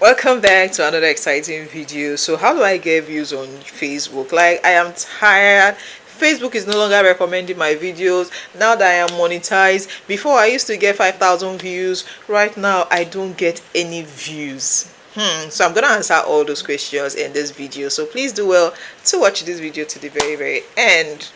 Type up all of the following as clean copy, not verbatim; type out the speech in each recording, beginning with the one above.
Welcome back to another exciting video. So how do I get views on Facebook? Like, I am tired. Facebook is no longer recommending my videos now that I am monetized. Before I used to get 5,000 views. Right now I don't get any views. So I'm gonna answer all those questions in this video, so please do well to watch this video to the very end.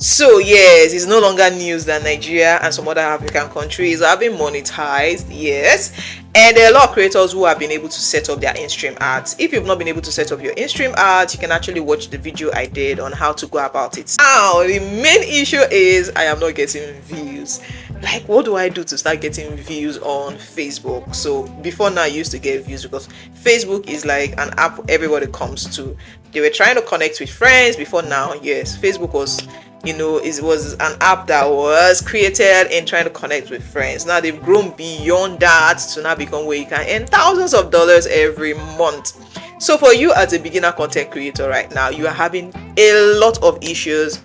So yes, it's no longer news that Nigeria and some other African countries are being monetized. Yes, and there are a lot of creators who have been able to set up their in-stream ads. If you've not been able to set up your in-stream ads, you can actually watch the video I did on how to go about it. Now the main issue is I am not getting views. Like, what do I do to start getting views on Facebook? So before now I used to get views because Facebook is like an app everybody comes to. They were trying to connect with friends before now. Yes, Facebook was, it was an app that was created in trying to connect with friends. Now they've grown beyond that to now become where you can earn thousands of dollars every month. So for you as a beginner content creator right now, you are having a lot of issues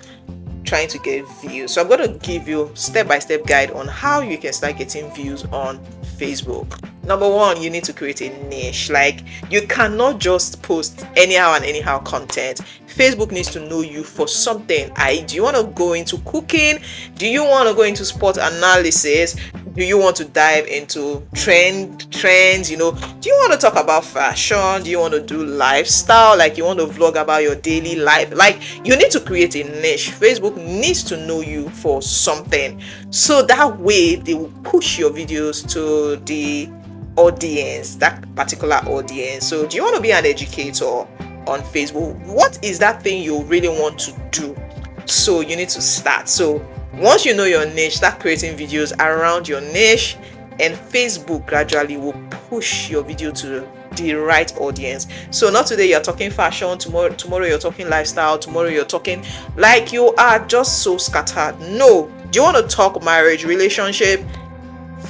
trying to get views. So I'm going to give you step-by-step guide on how you can start getting views on Facebook. Number one, you need to create a niche. Like, you cannot just post anyhow and anyhow content. Facebook needs to know you for something. Do you want to go into cooking? Do you want to go into sport analysis? Do you want to dive into trends? Do you want to talk about fashion? Do you want to do lifestyle? Like, you want to vlog about your daily life? Like, you need to create a niche. Facebook needs to know you for something, so that way they will push your videos to the audience, that particular audience. So do you want to be an educator on Facebook? What is that thing you really want to do? So you need to start. So once you know your niche, start creating videos around your niche, and Facebook gradually will push your video to the right audience. So not today you're talking fashion, tomorrow you're talking lifestyle, tomorrow you're talking, like, you are just so scattered. No, do you want to talk marriage, relationship?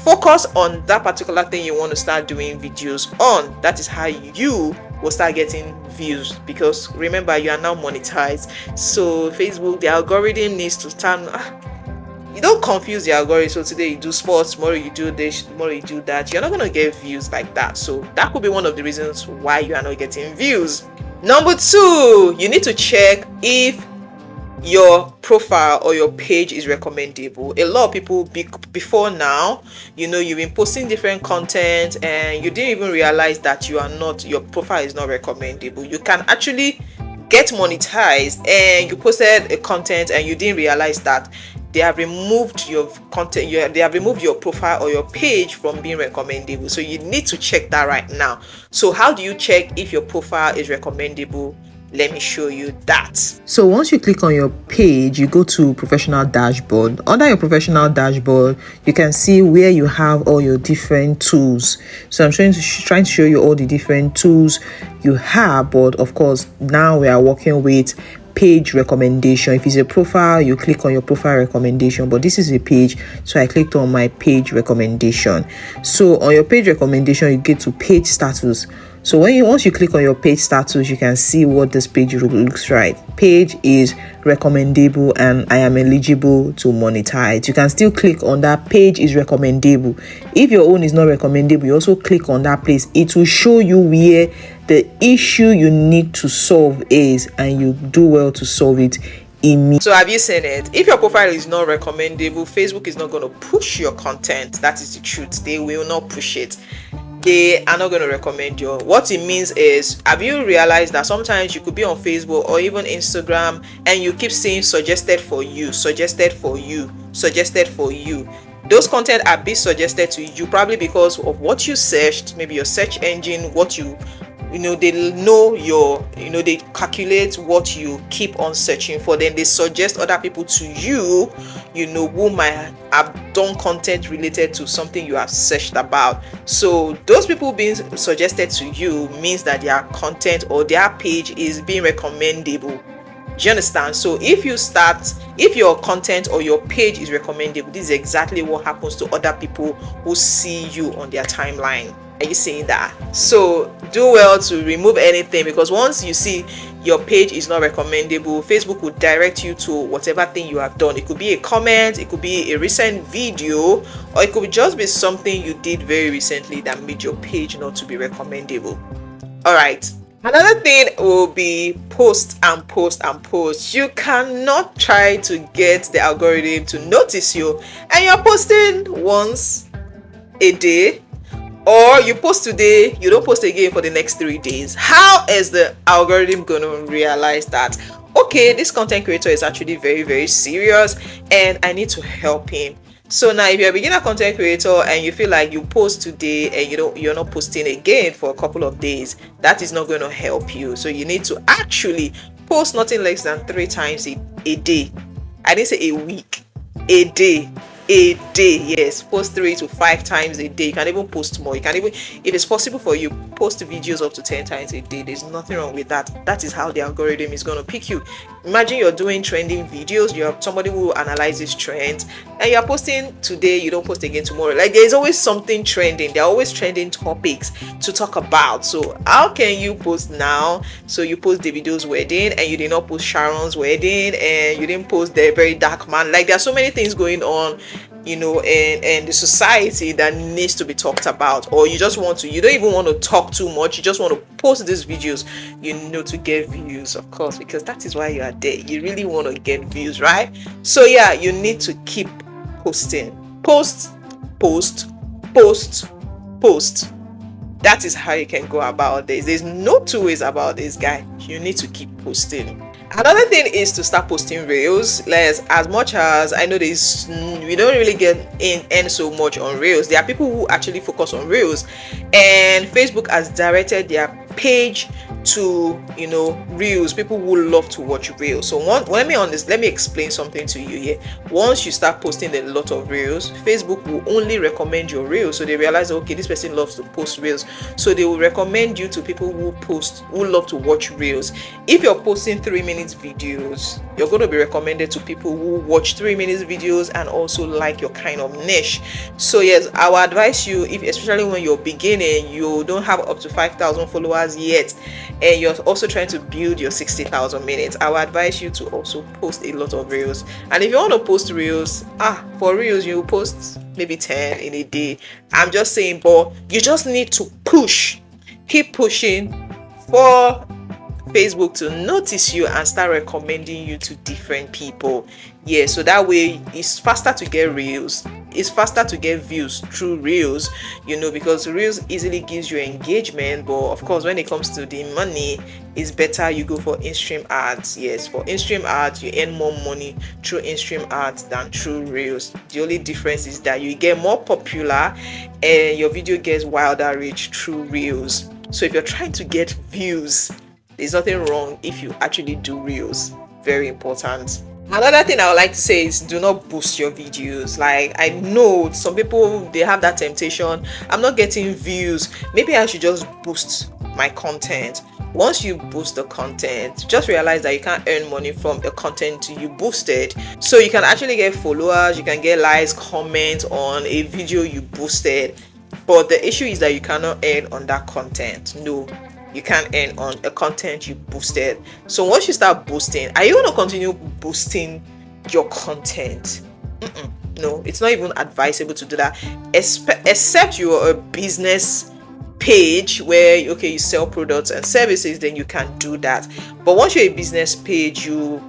Focus on that particular thing you want to start doing videos on. That is how you will start getting views, because remember, you are now monetized. So Facebook, the algorithm needs to turn. You don't confuse the algorithm. So today you do sports, tomorrow you do this, tomorrow you do that. You're not going to get views like that. So that could be one of the reasons why you are not getting views. Number two, you need to check if your profile or your page is recommendable. A lot of people before now, you've been posting different content and you didn't even realize that your profile is not recommendable. You can actually get monetized and you posted a content and you didn't realize that they have removed your content, they have removed your profile or your page from being recommendable. So you need to check that right now. So how do you check if your profile is recommendable? Let me show you that. So once you click on your page, you go to professional dashboard. Under your professional dashboard, you can see where you have all your different tools. So I'm trying to show you all the different tools you have, but of course now we are working with page recommendation. If it's a profile, you click on your profile recommendation, but this is a page, so I clicked on my page recommendation. So on your page recommendation, you get to page status. So once you click on your page status, you can see what this page looks like. Page is recommendable and I am eligible to monetize. You can still click on that page is recommendable. If your own is not recommendable, you also click on that place. It will show you where the issue you need to solve is, and you do well to solve it. So have you seen it? If your profile is not recommendable, Facebook is not going to push your content. That is the truth. They will not push it. They are not going to recommend you. What it means is, have you realized that sometimes you could be on Facebook or even Instagram and you keep seeing suggested for you, suggested for you, suggested for you? Those content are being suggested to you probably because of what you searched, maybe your search engine, what you they know they calculate what you keep on searching for, then they suggest other people to you, who might have done content related to something you have searched about. So those people being suggested to you means that their content or their page is being recommendable. Do you understand? So if your content or your page is recommendable, this is exactly what happens to other people who see you on their timeline. Are you seeing that? So do well to remove anything, because once you see your page is not recommendable, Facebook will direct you to whatever thing you have done. It could be a comment, it could be a recent video, or it could just be something you did very recently that made your page not to be recommendable. All right. Another thing will be post and post and post. You cannot try to get the algorithm to notice you and you're posting once a day, or you post today, you don't post again for the next 3 days. How is the algorithm going to realize that, okay, this content creator is actually very, very serious and I need to help him? So now if you're a beginner content creator and you feel like you post today and you're not posting again for a couple of days, that is not going to help you. So you need to actually post nothing less than 3 times a day. I didn't say a week, a day. Yes, post 3 to 5 times a day. You can even post more. You can even, if it's possible for you, post videos up to 10 times a day. There's nothing wrong with that. That is how the algorithm is going to pick you. Imagine you're doing trending videos, you have somebody who analyzes trends, and you're posting today, you don't post again tomorrow. Like, there's always something trending. There are always trending topics to talk about. So how can you post now? So you post Davido's wedding and you did not post Sharon's wedding, and you didn't post the very dark man. Like, there are so many things going on, in the society that needs to be talked about. Or you don't even want to talk too much, you just want to post these videos, to get views, of course, because that is why you are there. You really want to get views, right? So yeah, you need to keep posting. Post. That is how you can go about this. There's no two ways about this, guy. You need to keep posting. Another thing is to start posting reels. As much as I know we don't really get in so much on reels, there are people who actually focus on reels, and Facebook has directed their page to reels, people who love to watch reels. So let me explain something to you here. Once you start posting a lot of reels, Facebook will only recommend your reels. So they realize, okay, this person loves to post reels, so they will recommend you to people who love to watch reels. If you're posting 3-minute videos, you're going to be recommended to people who watch 3-minute videos and also like your kind of niche. So yes, I will advise you, especially when you're beginning, you don't have up to 5,000 followers yet, and you're also trying to build your 60,000 minutes, I will advise you to also post a lot of reels. And if you want to post reels, for reels, you post maybe 10 in a day. I'm just saying, but you just need to keep pushing for Facebook to notice you and start recommending you to different people. Yeah, so that way it's faster to get reels. It's faster to get views through reels, because reels easily gives you engagement. But of course, when it comes to the money, it's better you go for in-stream ads. Yes, for in-stream ads, you earn more money through in-stream ads than through reels. The only difference is that you get more popular and your video gets wilder reach through reels. So if you're trying to get views, there's nothing wrong if you actually do reels. Very important. Another thing I would like to say is, do not boost your videos. Like, I know some people, they have that temptation. I'm not getting views, maybe I should just boost my content. Once you boost the content, just realize that you can't earn money from the content you boosted. So you can actually get followers, you can get likes, comments on a video you boosted, but the issue is that you cannot earn on that content. No, you can't earn on a content you boosted. So once you start boosting, are you going to continue boosting your content? No, it's not even advisable to do that, except you're a business page where you sell products and services, then you can do that. But once you're a business page, you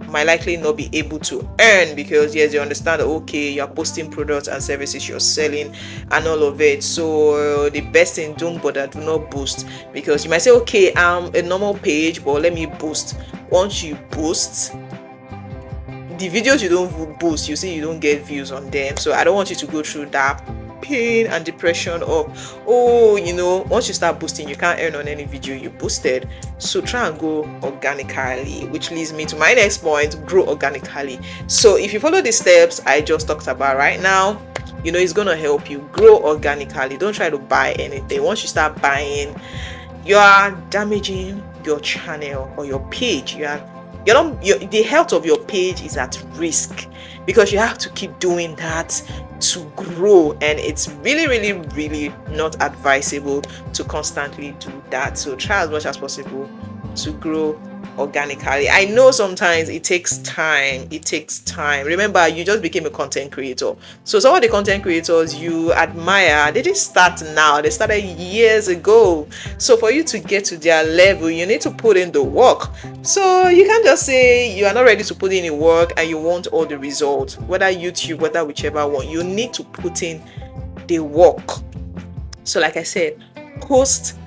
might likely not be able to earn, because yes, you understand that you're posting products and services you're selling and all of it. So the best thing, do not boost, because you might say, okay, I'm a normal page, but let me boost. Once you boost, the videos you don't boost, you see, you don't get views on them. So I don't want you to go through that pain and depression of once you start boosting, you can't earn on any video you boosted. So try and go organically, which leads me to my next point: grow organically. So if you follow the steps I just talked about right now, it's gonna help you grow organically. Don't try to buy anything. Once you start buying, you are damaging your channel or your page. The health of your page is at risk. because you have to keep doing that to grow, and it's really not advisable to constantly do that. So try as much as possible to grow organically. I know sometimes it takes time. Remember, you just became a content creator. So some of the content creators you admire, they didn't start now, they started years ago. So for you to get to their level, you need to put in the work. So you can't just say you are not ready to put in the work and you want all the results, whether YouTube, whether whichever one. You need to put in the work. So like I said, post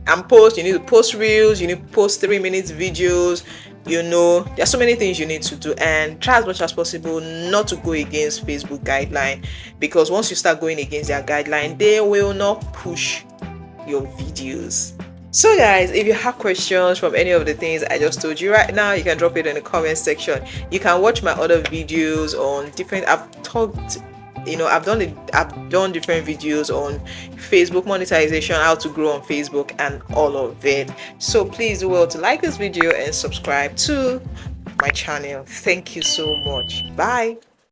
and post. You need to post reels, you need to post 3 minutes videos. There's so many things you need to do, and try as much as possible not to go against Facebook guideline, because once you start going against their guideline, they will not push your videos. So guys, if you have questions from any of the things I just told you right now, you can drop it in the comment section. You can watch my other videos on different, I've done different videos on Facebook monetization, how to grow on Facebook, and all of it. So please do well to like this video and subscribe to my channel. Thank you so much. Bye.